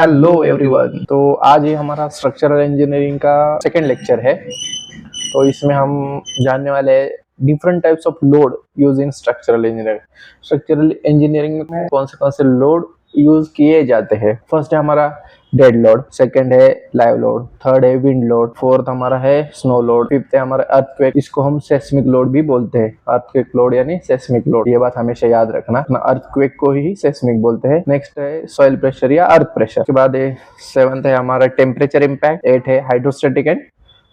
Hello everyone. तो आज ये हमारा स्ट्रक्चरल इंजीनियरिंग का सेकंड लेक्चर है। तो इसमें हम जानने वाले हैं different types of load use in structural engineering. Structural engineering में कौन से लोड यूज किए जाते हैं। फर्स्ट है हमारा डेड लोड, सेकंड है लाइव लोड, थर्ड है विंड लोड, फोर्थ हमारा है स्नो लोड, फिफ्थ है हमारा अर्थक्वेक, इसको हम सेस्मिक लोड भी बोलते हैं। अर्थक्वेक लोड यानी सेस्मिक लोड, ये बात हमेशा याद रखना, अर्थक्वेक को ही सेस्मिक बोलते हैं। नेक्स्ट है सॉइल प्रेशर या अर्थ प्रेशर। के बाद सेवंथ है हमारा टेम्परेचर इम्पैक्ट, एट है हाइड्रोस्टैटिक एंड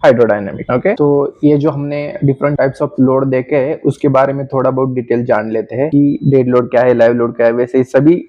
हाइड्रोडायनेमिक। ओके, तो ये जो हमने डिफरेंट टाइप्स ऑफ लोड देखे हैं उसके बारे में थोड़ा बहुत डिटेल जान लेते हैं कि डेड लोड क्या है, लाइव लोड क्या है। वैसे ही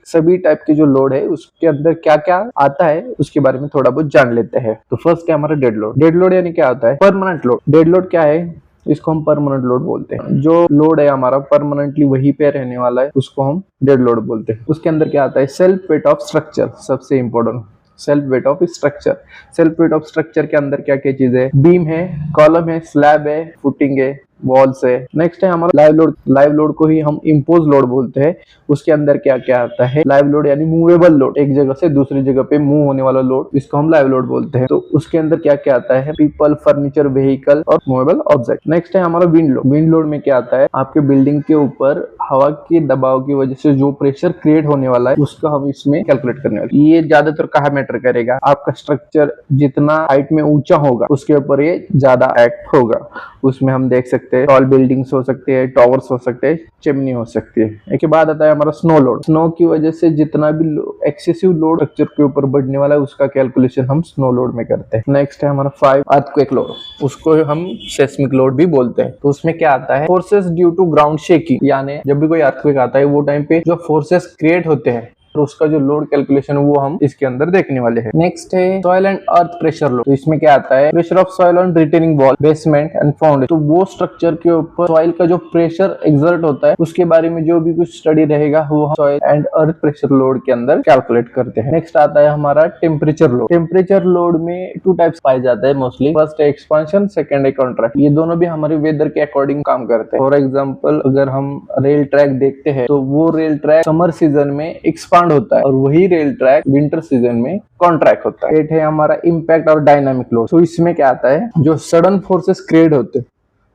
सभी टाइप के जो लोड है उसके अंदर क्या क्या आता है उसके बारे में थोड़ा बहुत जान लेते हैं। तो फर्स्ट है हमारा डेड लोड। डेड लोड यानी क्या होता है? Permanent load. डेड लोड क्या है? इसको हम परमानेंट लोड बोलते हैं। जो लोड है हमारा परमानेंटली वहीं पे रहने वाला है उसको हम डेड लोड बोलते हैं। उसके अंदर क्या आता है? सेल्फ वेट ऑफ स्ट्रक्चर, सबसे important self weight of structure. Self weight of structure के अंदर क्या क्या चीजें है? बीम है, कॉलम है, स्लैब है, फुटिंग है, वॉल्स है। नेक्स्ट है हमारा लाइव लोड। लाइव लोड को ही हम इम्पोज लोड बोलते हैं। उसके अंदर क्या क्या आता है? लाइव लोड यानी मूवेबल लोड, एक जगह से दूसरी जगह पे मूव होने वाला लोड, इसको हम लाइव लोड बोलते हैं। तो उसके अंदर क्या क्या आता है? पीपल, फर्नीचर, व्हीकल और मूवेबल ऑब्जेक्ट। नेक्स्ट है हमारा विंड लोड। विंड लोड में क्या आता है? आपके बिल्डिंग के ऊपर हवा के दबाव की वजह से जो प्रेशर क्रिएट होने वाला है उसका हम इसमें कैलकुलेट करने वाले। ये ज्यादातर कहाँ मैटर करेगा? आपका स्ट्रक्चर जितना हाइट में ऊंचा होगा उसके ऊपर ये ज्यादा एक्ट होगा। उसमें हम देख सकते हैं टॉल बिल्डिंग्स हो सकते हैं, टॉवर्स हो सकते हैं, चिमनी हो सकती है। एक के बाद आता है हमारा स्नो लोड। स्नो की वजह से जितना भी एक्सेसिव लोड स्ट्रक्चर के ऊपर बढ़ने वाला है उसका कैलकुलेशन हम स्नो लोड में करते हैं। नेक्स्ट है हमारा 5 अर्थक्वेक लोड, उसको हम सेस्मिक लोड भी बोलते हैं। तो उसमें क्या आता है? Forces due to ground shaking, यानी जब भी कोई अर्थक्वेक आता है वो टाइम पे जो फोर्सेस क्रिएट होते हैं तो उसका जो लोड कैलकुलेशन वो हम इसके अंदर देखने वाले हैं। नेक्स्ट है soil and earth pressure load. तो इसमें क्या आता है? Pressure of soil on retaining wall, basement and foundation. तो वो स्ट्रक्चर के ऊपर सॉइल का जो प्रेशर एक्सर्ट होता है उसके बारे में जो भी कुछ स्टडी रहेगा वो हम soil and earth pressure load के अंदर कैलकुलेट करते हैं। नेक्स्ट आता है हमारा टेम्परेचर लोड। टेम्परेचर लोड में 2 टाइप्स पाए जाते हैं मोस्टली। फर्स्ट है एक्सपांशन, सेकंड है कॉन्ट्रैक्ट। ये दोनों भी हमारे वेदर के अकॉर्डिंग काम करते हैं। फॉर एग्जाम्पल अगर हम रेल ट्रैक देखते हैं तो वो रेल ट्रैक समर सीजन में एक्सपांड होता है और वही रेल ट्रैक विंटर सीजन में कॉन्ट्रैक्ट होता है। 8 है हमारा इम्पैक्ट और डायनामिक लोड। तो इसमें क्या आता है? जो सडन फोर्सेस क्रिएट होते हैं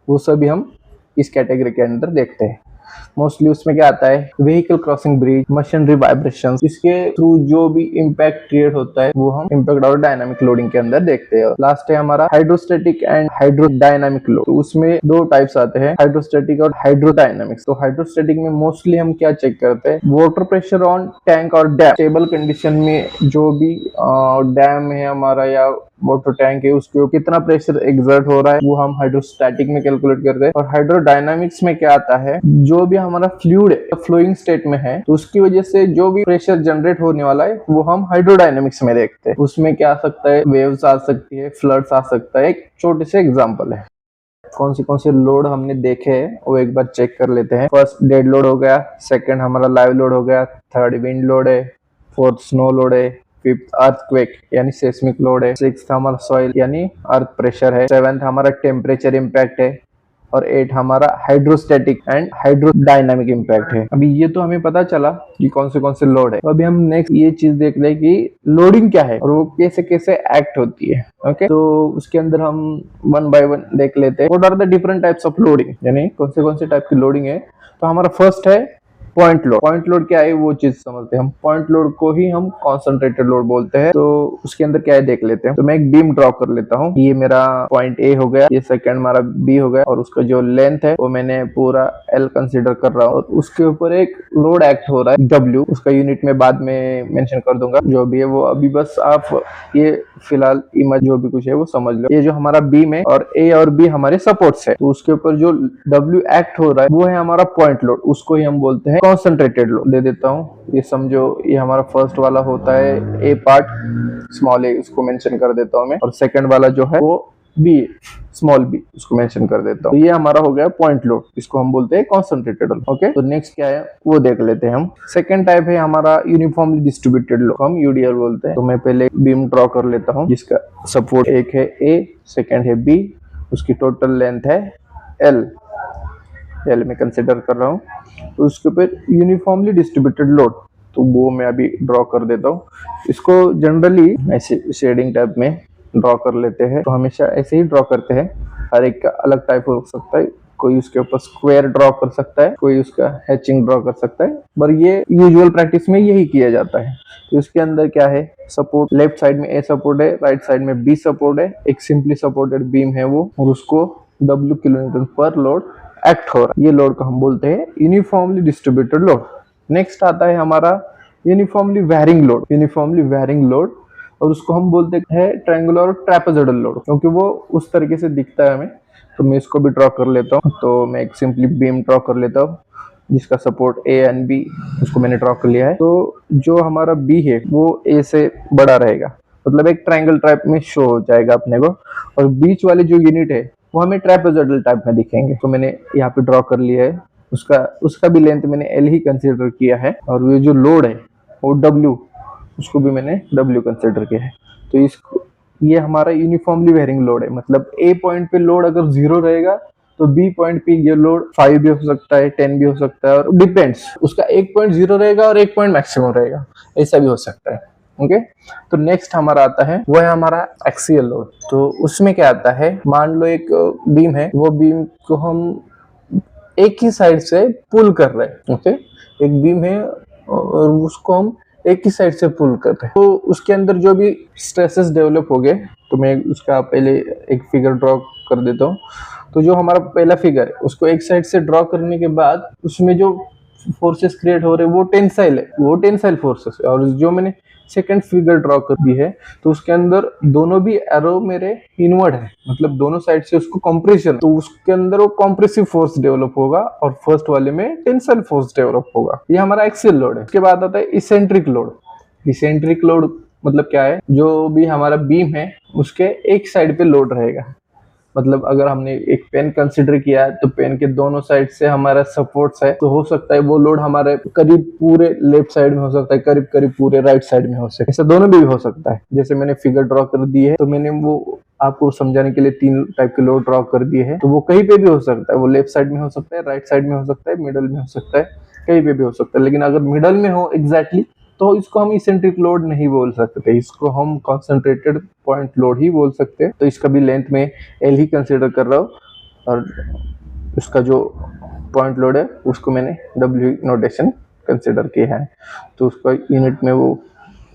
वो सभी हम इस कैटेगरी के अंदर देखते हैं। मोस्टली उसमें क्या आता है? Vehicle crossing bridge, machinery vibrations, इसके थ्रू जो भी इम्पैक्ट क्रिएट होता है वो हम इम्पैक्ट और डायनामिक लोडिंग के अंदर देखते हैं। लास्ट है हमारा हाइड्रोस्टैटिक एंड हाइड्रोडायनामिक लोड। तो उसमें 2 टाइप्स आते हैं, हाइड्रोस्टैटिक और हाइड्रोडायनामिक्स। तो हाइड्रोस्टैटिक में मोस्टली हम क्या चेक करते हैं? वाटर प्रेशर ऑन टैंक और डैम। स्टेबल कंडीशन में जो भी डैम है हमारा या वाटर टैंक है उसके ऊपर कितना प्रेशर एक्सर्ट हो रहा है वो हम हाइड्रोस्टैटिक में कैलकुलेट करते हैं। और हाइड्रोडायनामिक्स में क्या आता है? जो भी हमारा फ्लूइड है फ्लोइंग स्टेट में है तो उसकी वजह से जो भी प्रेशर जनरेट होने वाला है वो हम हाइड्रोडायनामिक्स में देखते हैं। उसमें क्या आ सकता है? वेव्स आ सकती है, फ्लड्स आ सकता है। एक छोटे से एग्जांपल है। कौन से लोड हमने देखे हैं वो एक बार चेक कर लेते हैं। फर्स्ट डेड लोड हो गया, सेकंड हमारा लाइव लोड हो गया, थर्ड विंड लोड है, फोर्थ स्नो लोड है, फिफ्थ अर्थक्वेक यानी सेस्मिक लोड है, सिक्स्थ हमारा सॉइल यानी अर्थ प्रेशर है, सेवेंथ हमारा टेम्परेचर इम्पैक्ट है और 8 हमारा हाइड्रोस्टैटिक एंड हाइड्रोडायनामिक इम्पैक्ट है। अभी ये तो हमें पता चला कि कौन से लोड है। तो अभी हम नेक्स्ट ये चीज देख ले कि लोडिंग क्या है और वो कैसे कैसे एक्ट होती है। ओके, तो उसके अंदर हम 1 बाय 1 देख लेते हैं। What are the different types of loading, यानी कौन से टाइप की लोडिंग है। तो हमारा फर्स्ट है पॉइंट लोड। पॉइंट लोड क्या है वो चीज समझते हैं हम। पॉइंट लोड को ही हम कॉन्सेंट्रेटेड लोड बोलते हैं। तो उसके अंदर क्या है देख लेते हैं। तो मैं एक बीम ड्रॉ कर लेता हूँ। ये मेरा पॉइंट ए हो गया, ये सेकंड हमारा बी हो गया और उसका जो लेंथ है वो मैंने पूरा एल कंसीडर कर रहा हूँ और उसके ऊपर एक लोड एक्ट हो रहा है डब्ल्यू। उसका यूनिट में बाद में मेंशन कर दूंगा जो भी है वो। अभी बस आप ये फिलहाल इमेज जो भी कुछ है वो समझ लो। ये जो हमारा बीम है और ए और बी हमारे सपोर्ट्स है तो उसके ऊपर जो डब्ल्यू एक्ट हो रहा है वो है हमारा पॉइंट लोड। उसको ही हम बोलते हैं कॉन्सेंट्रेटेड लोड। दे देता हूँ, ये समझो ये हमारा फर्स्ट वाला होता है ए पार्ट, स्मॉल ए, उसको मेंशन कर देता हूँ मैं। और सेकंड वाला जो है वो बी, स्मॉल बी, उसको मेंशन कर देता हूँ। तो ये हमारा हो गया पॉइंट लोड, इसको हम बोलते हैं कॉन्सेंट्रेटेड लोड। ओके, तो नेक्स्ट क्या है वो देख लेते हैं हम। सेकंड टाइप है हमारा यूनिफॉर्मली डिस्ट्रीब्यूटेड लोड, हम यूडीएल बोलते हैं। तो मैं पहले बीम ड्रॉ कर लेता हूँ जिसका सपोर्ट एक है ए, सेकंड है बी, उसकी टोटल लेंथ है एल में कंसिडर कर रहा हूँ। तो उसके ऊपर यूनिफॉर्मली डिस्ट्रीब्यूटेड लोड तो वो मैं अभी ड्रॉ कर देता हूँ। इसको जनरली ऐसे शेडिंग टाइप में ड्रॉ कर लेते हैं, तो हमेशा ऐसे ही ड्रॉ करते हैं। हर एक का अलग टाइप हो सकता है, कोई उसके ऊपर स्क्वायर ड्रॉ कर सकता है, कोई उसका हैचिंग ड्रॉ कर सकता है, पर ये यूजुअल प्रैक्टिस में यही किया जाता है। तो इसके अंदर क्या है, सपोर्ट लेफ्ट साइड में ए सपोर्ट है, राइट साइड में बी सपोर्ट है, एक सिंपली सपोर्टेड बीम है वो, और उसको W किलोन्यूटन पर लोड एक्ट हो रहा है। ये लोड को हम बोलते हैं यूनिफॉर्मली डिस्ट्रीब्यूटेड लोड। नेक्स्ट आता है हमारा uniformly varying load. Uniformly varying load, और उसको हम बोलते हैं ट्रायंगुलर और ट्रेपेजोइडल लोड, क्योंकि वो उस तरीके से दिखता है हमें। तो मैं इसको भी ड्रॉ कर लेता हूँ। तो मैं एक सिंपली बीम ड्रॉ कर लेता हूँ जिसका सपोर्ट ए एंड बी, उसको मैंने ड्रॉ कर लिया है। तो जो हमारा बी है वो ए से बड़ा रहेगा, मतलब एक ट्रायंगल टाइप में शो हो जाएगा अपने को, और बीच वाले जो यूनिट है वो हमें ट्रेपेजोइडल टाइप में दिखेंगे। तो मैंने यहाँ पे ड्रॉ कर लिया है। उसका भी लेंथ मैंने एल ही कंसिडर किया है, और ये जो लोड है वो डब्ल्यू, उसको भी मैंने डब्ल्यू कंसिडर किया है। तो इसको, ये हमारा यूनिफॉर्मली वेरिंग लोड है, मतलब ए पॉइंट पे लोड अगर 0 रहेगा तो बी पॉइंट पे ये लोड 5 भी हो सकता है, 10 भी हो सकता है, और डिपेंड्स, उसका 1 पॉइंट 0 रहेगा और 1 पॉइंट मैक्सिमम रहेगा, ऐसा भी हो सकता है। ओके, तो नेक्स्ट हमारा आता है, वो है हमारा एक्सियल लोड। तो उसमें क्या आता है, मान लो एक बीम है, वो बीम को हम एक ही साइड से पुल कर रहे हैं। ओके, एक बीम है और उसको हम एक ही साइड से पुल कर रहे हैं, तो उसके अंदर जो भी स्ट्रेसेस डेवलप हो गए, तो मैं उसका पहले एक फिगर ड्रॉ कर देता हूँ। तो जो हमारा पहला फिगर है उसको एक साइड से ड्रॉ करने के बाद उसमें जो फोर्सेस क्रिएट हो रहे हैं वो टेंसाइल है, वो टेंसाइल फोर्सेस है। और जो मैंने सेकंड फिगर ड्रॉ कर दी है, तो उसके अंदर दोनों भी एरो मेरे इनवर्ड है, मतलब दोनों साइड से उसको कंप्रेशन, तो उसके अंदर वो कंप्रेसिव फोर्स डेवलप होगा और फर्स्ट वाले में टेंसाइल फोर्स डेवलप होगा। ये हमारा एक्सियल लोड है। उसके बाद आता है इसेंट्रिक लोड। इसेंट्रिक लोड मतलब क्या है, जो भी हमारा बीम है उसके एक साइड पे लोड रहेगा। मतलब अगर हमने एक पेन कंसिडर किया है, तो पेन के दोनों साइड से हमारा सपोर्ट्स है, तो हो सकता है वो लोड हमारे करीब पूरे लेफ्ट साइड में हो सकता है, करीब करीब पूरे राइट साइड में हो सकता है, ऐसा दोनों भी हो सकता है। जैसे मैंने फिगर ड्रॉ कर दी है, तो मैंने वो आपको समझाने के लिए 3 टाइप के लोड ड्रॉ कर दिए हैं। तो वो कहीं पे भी हो सकता है, वो लेफ्ट साइड में हो सकता है, राइट साइड में हो सकता है, मिडल में हो सकता है, कहीं पे भी हो सकता है। लेकिन अगर मिडल में हो एग्जैक्टली, तो इसको हम इसेंट्रिक लोड नहीं बोल सकते, इसको हम कंसंट्रेटेड पॉइंट लोड ही बोल सकते हैं। तो इसका भी लेंथ में एल ही कंसिडर कर रहा हूँ, और उसका जो पॉइंट लोड है उसको मैंने डब्ल्यू नोटेशन कंसिडर किया है। तो उसका यूनिट में, वो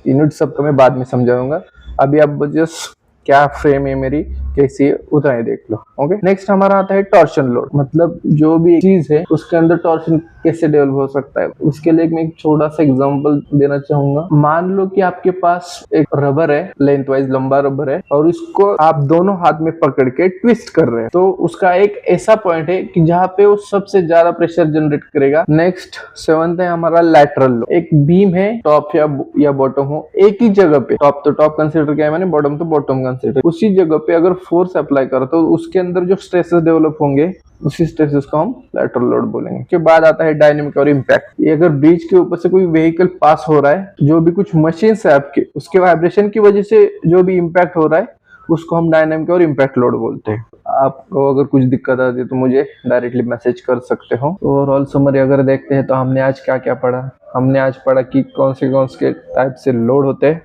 यूनिट सबको मैं बाद में समझाऊंगा। अभी आप जस्ट क्या फ्रेम है मेरी, कैसी है, उतना ही देख लो। ओके, नेक्स्ट हमारा आता है टॉर्शन लोड। मतलब जो भी चीज है उसके अंदर टॉर्शन कैसे डेवलप हो सकता है, उसके लिए मैं एक छोटा सा एग्जांपल देना चाहूंगा। मान लो कि आपके पास एक रबर है, लेंथ वाइज लंबा रबर है, और इसको आप दोनों हाथ में पकड़ के ट्विस्ट कर रहे हैं, तो उसका एक ऐसा पॉइंट है कि जहाँ पे वो सबसे ज्यादा प्रेशर जनरेट करेगा। नेक्स्ट 7th है हमारा लैटरल लोड। एक बीम है, टॉप या बॉटम हो, एक ही जगह पे, टॉप तो टॉप कंसिडर किया मैंने, बॉटम तो बॉटम कंसिडर, उसी जगह पे अगर फोर्स अप्लाई करो तो उसके अंदर जो स्ट्रेसेस डेवलप होंगे उसी स्ट्रेसेस को हम लैटरल लोड बोलेंगे। के बाद आता है डायनेमिक और इम्पैक्ट। ये अगर ब्रिज के ऊपर से कोई व्हीकल पास हो रहा है, जो भी कुछ मशीन है आपके, उसके वाइब्रेशन की वजह से जो भी इम्पैक्ट हो रहा है उसको हम डायनेमिक और इम्पैक्ट लोड बोलते हैं। आपको अगर कुछ दिक्कत आती है तो मुझे डायरेक्टली मैसेज कर सकते हो। ओवरऑल समरी अगर देखते हैं तो हमने आज क्या क्या पढ़ा। हमने आज पढ़ा कि कौन से टाइप से लोड होते हैं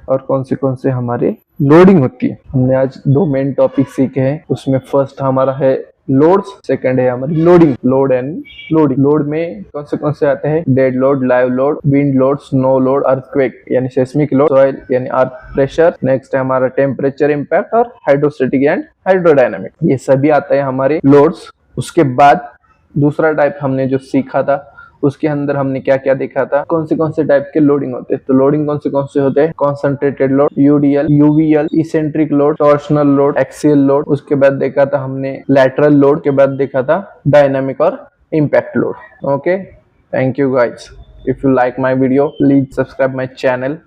और कौन से हमारे लोडिंग होती है। हमने आज 2 मेन टॉपिक सीखे हैं, उसमें फर्स्ट हमारा है लोड्स, सेकंड है हमारी loading, load and loading. Load में कौन से आते हैं, dead load, live load, wind load, snow load, earthquake यानी सेस्मिक लोड, सॉइल यानी अर्थ प्रेशर, नेक्स्ट है हमारा टेम्परेचर इम्पैक्ट, और हाइड्रोस्टेटिक एंड हाइड्रोडायनामिक, ये सभी आते हैं हमारे लोड्स। उसके बाद दूसरा टाइप हमने जो सीखा था, उसके अंदर हमने क्या क्या देखा था, कौन से टाइप के लोडिंग होते हैं। तो लोडिंग कौन से होते हैं, concentrated load, UDL, UVL, eccentric load, torsional load, axial load. उसके बाद देखा था हमने लैटरल लोड, के बाद देखा था डायनामिक और impact load. Okay, thank you guys. If you like my video, please subscribe my channel,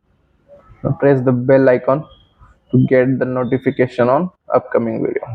press the bell icon to get the notification on upcoming video.